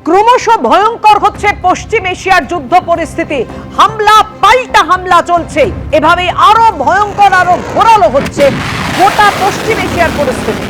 ক্রমশ ভয়ঙ্কর হচ্ছে পশ্চিম এশিয়ার যুদ্ধ পরিস্থিতি। হামলা পাল্টা হামলা চলছে, এভাবে আরো ভয়ঙ্কর আরো ঘোরালো হচ্ছে গোটা পশ্চিম এশিয়ার পরিস্থিতি।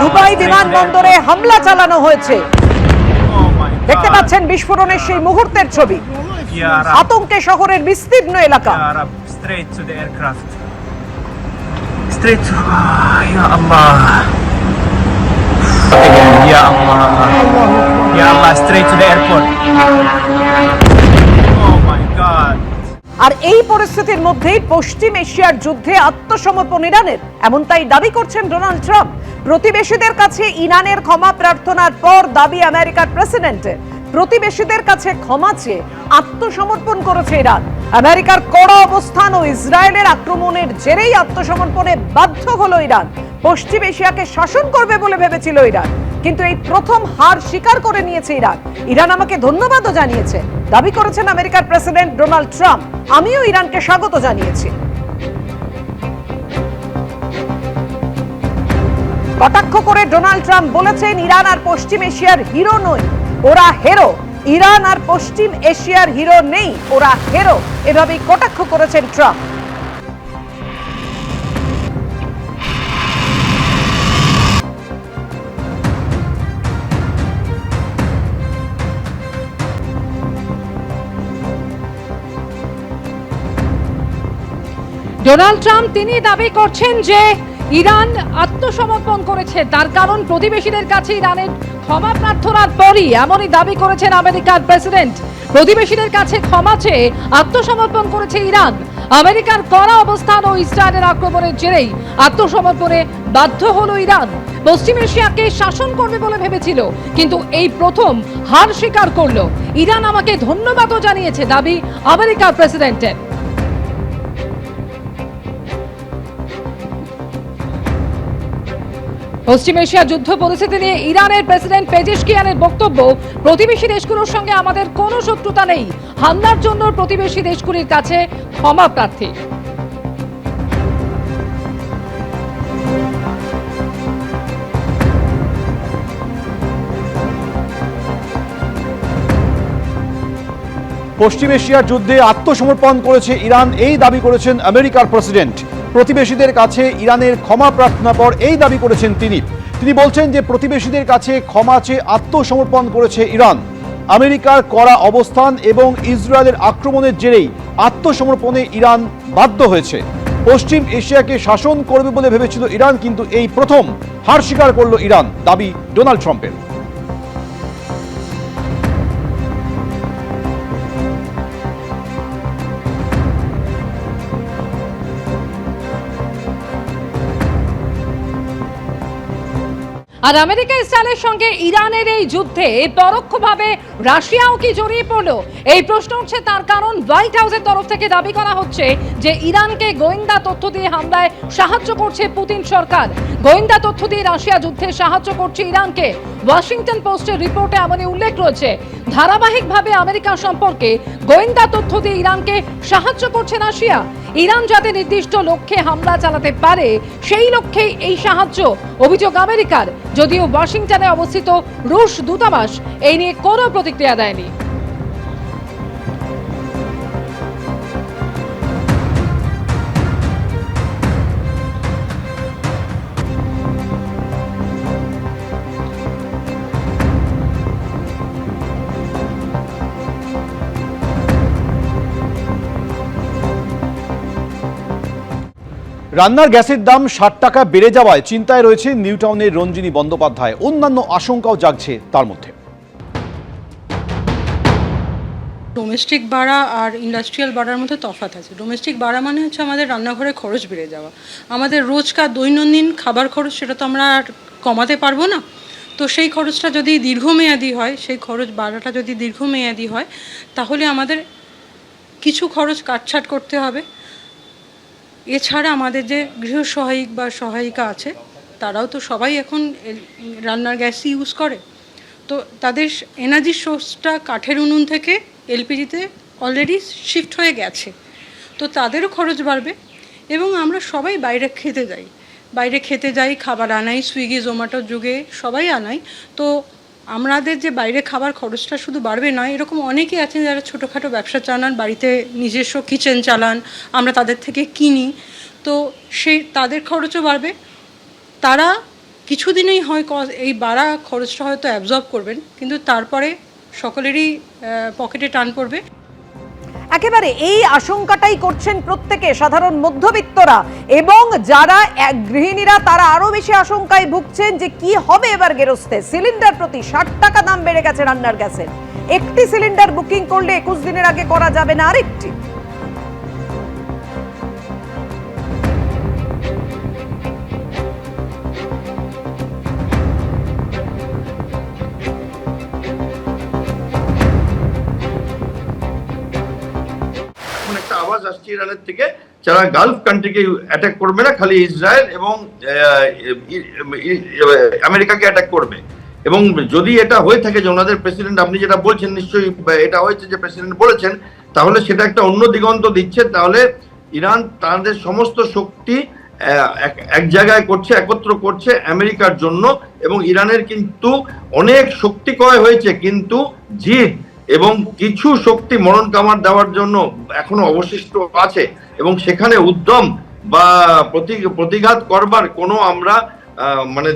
দুবাই বিমানবন্দরে হামলা চালানো হয়েছে, দেখতে পাচ্ছেন বিস্ফোরণের সেই মুহূর্তের ছবি। আতঙ্কে শহরের বিস্তীর্ণ এলাকা। আর এই পরিস্থিতির মধ্যেই পশ্চিম এশিয়ার যুদ্ধে আত্মসমর্পণ ইরানের, এমনটাই দাবি করছেন ডোনাল্ড ট্রাম্প। প্রতিবেশীদের কাছে ইরানের ক্ষমা প্রার্থনার পর দাবি আমেরিকার প্রেসিডেন্টের, প্রতিবেশীদের কাছে ক্ষমা চেয়ে আত্মসমর্পণ করেছে ইরান। আমেরিকার কড়া অবস্থান ও ইসরায়েলের আক্রমণের জেরেই আত্মসমর্পণে বাধ্য হলো ইরান। পশ্চিম এশিয়াকে শাসন করবে বলে ভেবেছিল ইরান, কিন্তু এই প্রথম হার স্বীকার করে নিয়েছে ইরান। ইরান আমাকে ধন্যবাদও জানিয়েছে, দাবি করেছেন আমেরিকার প্রেসিডেন্ট ডোনাল্ড ট্রাম্প। আমিও ইরানকে স্বাগত জানিয়েছি। কটাক্ষ করে ডোনাল্ড ট্রাম্প বলেছেন, ইরান আর পশ্চিম এশিয়ার হিরো নয়, ওরা হেরো। ইরান আর পশ্চিম এশিয়ার হিরো নেই, ওরা হেরো। এভাবেই কটাক্ষ করেছেন ট্রাম্প। ডোনাল্ড ট্রাম্প তিনি দাবি করছেন যে ইরান আত্মসমর্পণ করেছে, তার কারণ প্রতিবেশীদের কাছে ইরানের ক্ষমা প্রার্থনার পরই। এমনই দাবি করেছেন আমেরিকার প্রেসিডেন্ট। প্রতিবেশীদের কাছে ক্ষমা চেয়ে আত্মসমর্পণ করেছে ইরান। আমেরিকার কড়া অবস্থান ও ইসরায়েলের আক্রমণের জেরেই আত্মসমর্পণে বাধ্য হলো ইরান। পশ্চিম এশিয়াকে শাসন করবে বলে ভেবেছিল, কিন্তু এই প্রথম হার স্বীকার করলো। ইরান আমাকে ধন্যবাদও জানিয়েছে, দাবি আমেরিকার প্রেসিডেন্টের। পশ্চিম এশিয়া যুদ্ধ পরিস্থিতি নিয়ে ইরানের প্রেসিডেন্ট পেজেশকিয়ানের বক্তব্য, প্রতিবেশী দেশগুলোর সঙ্গে আমাদের কোনো শত্রুতা নেই, হামলার জন্য প্রতিবেশী দেশগুলির কাছে ক্ষমা প্রার্থী। পশ্চিম এশিয়ার যুদ্ধে আত্মসমর্পণ করেছে ইরান, এই দাবি করেছেন আমেরিকার প্রেসিডেন্ট। প্রতিবেশীদের কাছে ইরানের ক্ষমা প্রার্থনা পর এই দাবি করেছেন তিনি বলছেন যে প্রতিবেশীদের কাছে ক্ষমা চেয়ে আত্মসমর্পণ করেছে ইরান। আমেরিকার কড়া অবস্থান এবং ইসরায়েলের আক্রমণের জেরেই আত্মসমর্পণে ইরান বাধ্য হয়েছে। পশ্চিম এশিয়াকে শাসন করবে বলে ভেবেছিল ইরান, কিন্তু এই প্রথম হার স্বীকার করল ইরান, দাবি ডোনাল্ড ট্রাম্পের। আর আমেরিকা ইসরায়েলের সঙ্গে ইরানের এই যুদ্ধে পরোক্ষভাবে রাশিয়াও কি জড়িয়ে পড়লো, এই প্রশ্ন উঠছে। তার কারণ হোয়াইট হাউসের তরফ থেকে দাবি করা হচ্ছে যে ইরানকে গোয়েন্দা তথ্য দিয়ে হামলায় সাহায্য করছে পুতিন সরকার। গোয়েন্দা তথ্য দিয়ে রাশিয়া যুদ্ধে সাহায্য করছে ইরানকে। ওয়াশিংটন পোস্টের রিপোর্টে এমনই উল্লেখ রয়েছে, ধারাবাহিকভাবে আমেরিকা সম্পর্কে গোয়েন্দা তথ্য দিয়ে ইরানকে সাহায্য করছে রাশিয়া। ইরান যাতে নির্দিষ্ট লক্ষ্যে হামলা চালাতে পারে, সেই লক্ষ্যেই এই সাহায্য, অভিযোগ আমেরিকার। যদিও ওয়াশিংটনে অবস্থিত রুশ দূতাবাস এই নিয়ে কোনো প্রতিক্রিয়া দেয়নি। রান্নার গ্যাসের দাম 60 টাকা বেড়ে যাওয়ায় চিন্তায় রয়েছে নিউ টাউনের রঞ্জিনী বন্দ্যোপাধ্যায়। অন্যান্য আশঙ্কাও জাগছে তার মধ্যে। ডোমেস্টিক ভাড়া আর ইন্ডাস্ট্রিয়াল ভাড়ার মধ্যে তফাৎ আছে। ডোমেস্টিক ভাড়া মানে হচ্ছে আমাদের রান্নাঘরে খরচ বেড়ে যাওয়া, আমাদের রোজকার দৈনন্দিন খাবার খরচ, সেটা তো আমরা আর কমাতে পারবো না। তো সেই খরচটা যদি দীর্ঘমেয়াদী হয়, সেই খরচ ভাড়াটা যদি দীর্ঘমেয়াদী হয়, তাহলে আমাদের কিছু খরচ কাটছাট করতে হবে। এছাড়া আমাদের যে গৃহসহায়িক বা সহায়িকা আছে, তারাও তো সবাই এখন রান্নার গ্যাসই ইউজ করে। তো তাদের এনার্জি সোর্সটা কাঠের উনুন থেকে এলপিজিতে অলরেডি শিফট হয়ে গেছে, তো তাদেরও খরচ বাড়বে। এবং আমরা সবাই বাইরে খেতে যাই, খাবার আনাই, সুইগি জোম্যাটোর যুগে সবাই আনাই। তো আমাদের যে বাইরে খাবার খরচটা শুধু বাড়বে নয়, এরকম অনেকেই আছেন যারা ছোটোখাটো ব্যবসা চালান, বাড়িতে নিজস্ব কিচেন চালান, আমরা তাদের থেকে কিনি, তো তাদের খরচও বাড়বে। তারা কিছুদিনেই হয় এই বাড়া খরচটা হয়তো অ্যাবজর্ব করবেন, কিন্তু তারপরে সকলেরই পকেটে টান পড়বে। একেবারে এই আশঙ্কাটাই করছেন প্রত্যেকে, সাধারণ মধ্যবিত্তরা এবং যারা গৃহিণীরা, তারা আরো বেশি আশঙ্কায় ভুগছেন যে কি হবে এবার গেরস্তে। সিলিন্ডার প্রতি 60 টাকা দাম বেড়ে গেছে রান্নার গ্যাসের। একটি সিলিন্ডার বুকিং করলে 21 দিনের আগে করা যাবে না আরেকটি। একটা আওয়াজ আসছে ইরানের থেকে, যারা গালফ কান্ট্রিকে অ্যাটাক করবে না, খালি ইসরায়েল এবং আমেরিকাকে অ্যাটাক করবে। এবং যদি এটা হয়ে থাকে যে ওনাদের প্রেসিডেন্ট, আপনি যেটা বলছেন নিশ্চয়ই এটা হয়েছে যে প্রেসিডেন্ট বলেছেন, তাহলে সেটা একটা অন্য দিগন্ত দিচ্ছে। তাহলে ইরান তাদের সমস্ত শক্তি এক জায়গায় করছে, একত্র করছে আমেরিকার জন্য। এবং ইরানের কিন্তু অনেক শক্তি ক্ষয় হয়েছে, কিন্তু জিদ এবং কিছু শক্তি মরণ কামার দেওয়ার জন্য এখনো অবশিষ্ট আছে। এবং সেখানে উদ্যম বা প্রতিঘাত করবার কোনো আমরা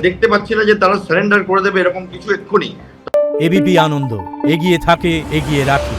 দেখতে পাচ্ছি না যে তারা সারেন্ডার করে দেবে এরকম কিছু এক্ষুনি। এবিপি আনন্দ, এগিয়ে থাকে, এগিয়ে রাখে।